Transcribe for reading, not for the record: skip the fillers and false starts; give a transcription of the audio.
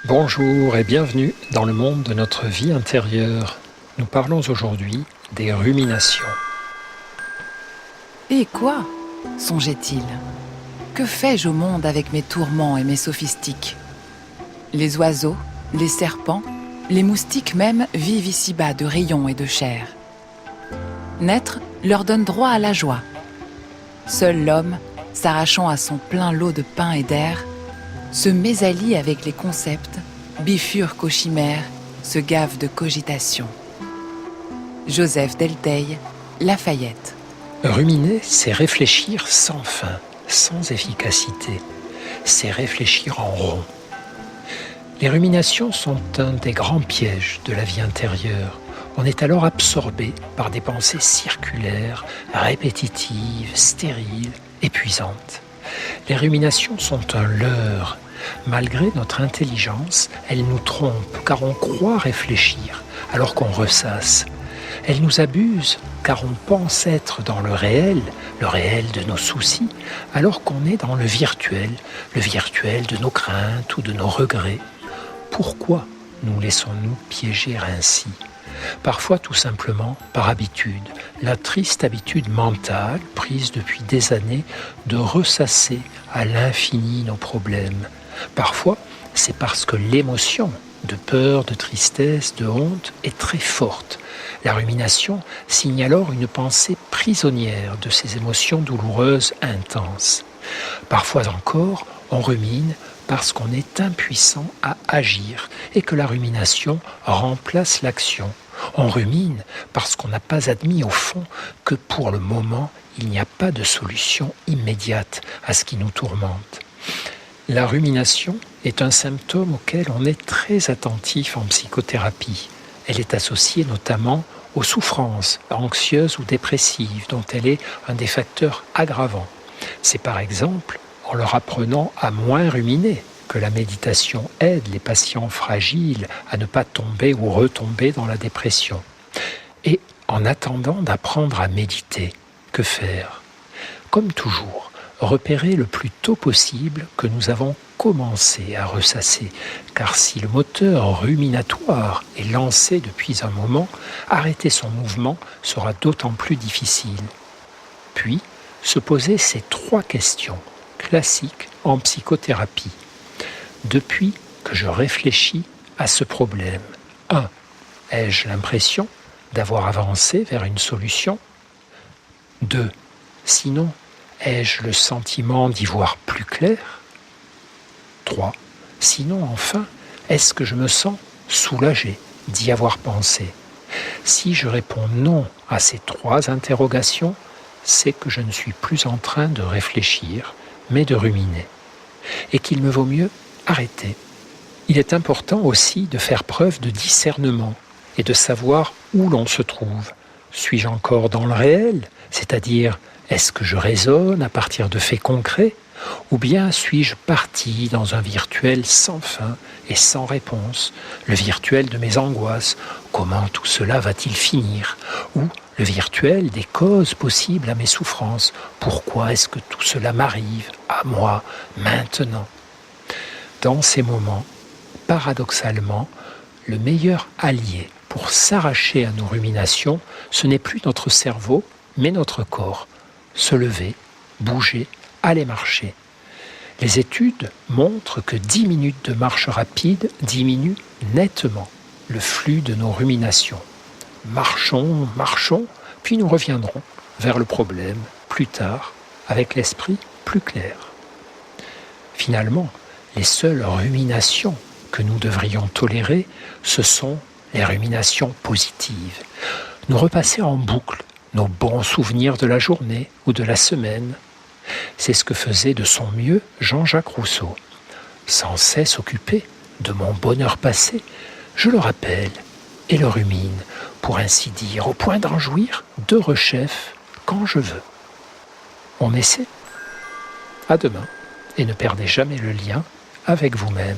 Bonjour et bienvenue dans le monde de notre vie intérieure. Nous parlons aujourd'hui des ruminations. Et quoi, songeait-il? Que fais-je au monde avec mes tourments et mes sophistiques? Les oiseaux, les serpents, les moustiques même vivent ici-bas de rayons et de chair. Naître leur donne droit à la joie. Seul l'homme, s'arrachant à son plein lot de pain et d'air, se mésallie avec les concepts, bifurque aux chimères, se gave de cogitation. Joseph Delteil, Lafayette. Ruminer, c'est réfléchir sans fin, sans efficacité. C'est réfléchir en rond. Les ruminations sont un des grands pièges de la vie intérieure. On est alors absorbé par des pensées circulaires, répétitives, stériles, épuisantes. Les ruminations sont un leurre. Malgré notre intelligence, elles nous trompent car on croit réfléchir alors qu'on ressasse. Elles nous abusent car on pense être dans le réel de nos soucis, alors qu'on est dans le virtuel de nos craintes ou de nos regrets. Pourquoi nous laissons-nous piéger ainsi ? Parfois tout simplement par habitude, la triste habitude mentale, prise depuis des années, de ressasser à l'infini nos problèmes. Parfois, c'est parce que l'émotion de peur, de tristesse, de honte est très forte. La rumination signe alors une pensée prisonnière de ces émotions douloureuses intenses. Parfois encore, on rumine parce qu'on est impuissant à agir et que la rumination remplace l'action. On rumine parce qu'on n'a pas admis au fond que pour le moment, il n'y a pas de solution immédiate à ce qui nous tourmente. La rumination est un symptôme auquel on est très attentif en psychothérapie. Elle est associée notamment aux souffrances anxieuses ou dépressives dont elle est un des facteurs aggravants. C'est par exemple en leur apprenant à moins ruminer que la méditation aide les patients fragiles à ne pas tomber ou retomber dans la dépression. Et en attendant d'apprendre à méditer, que faire ? Comme toujours, repérer le plus tôt possible que nous avons commencé à ressasser, car si le moteur ruminatoire est lancé depuis un moment, arrêter son mouvement sera d'autant plus difficile. Puis, se poser ces 3 questions classiques en psychothérapie. Depuis que je réfléchis à ce problème, 1. Ai-je l'impression d'avoir avancé vers une solution ? 2. Sinon, ai-je le sentiment d'y voir plus clair ? 3. Sinon, enfin, est-ce que je me sens soulagé d'y avoir pensé ? Si je réponds non à ces 3 interrogations, c'est que je ne suis plus en train de réfléchir, mais de ruminer, et qu'il me vaut mieux arrêter. Il est important aussi de faire preuve de discernement et de savoir où l'on se trouve. Suis-je encore dans le réel, c'est-à-dire est-ce que je raisonne à partir de faits concrets, ou bien suis-je parti dans un virtuel sans fin et sans réponse, le virtuel de mes angoisses, comment tout cela va-t-il finir, ou le virtuel des causes possibles à mes souffrances, pourquoi est-ce que tout cela m'arrive, à moi, maintenant ? Dans ces moments, paradoxalement, le meilleur allié pour s'arracher à nos ruminations, ce n'est plus notre cerveau, mais notre corps. Se lever, bouger, aller marcher. Les études montrent que 10 minutes de marche rapide diminuent nettement le flux de nos ruminations. Marchons, marchons, puis nous reviendrons vers le problème plus tard, avec l'esprit plus clair. Finalement, les seules ruminations que nous devrions tolérer, ce sont les ruminations positives. Nous repasser en boucle nos bons souvenirs de la journée ou de la semaine. C'est ce que faisait de son mieux Jean-Jacques Rousseau. Sans cesse occupé de mon bonheur passé, je le rappelle et le rumine, pour ainsi dire, au point d'en jouir de rechef quand je veux. On essaie ? À demain, et ne perdez jamais le lien avec vous-même.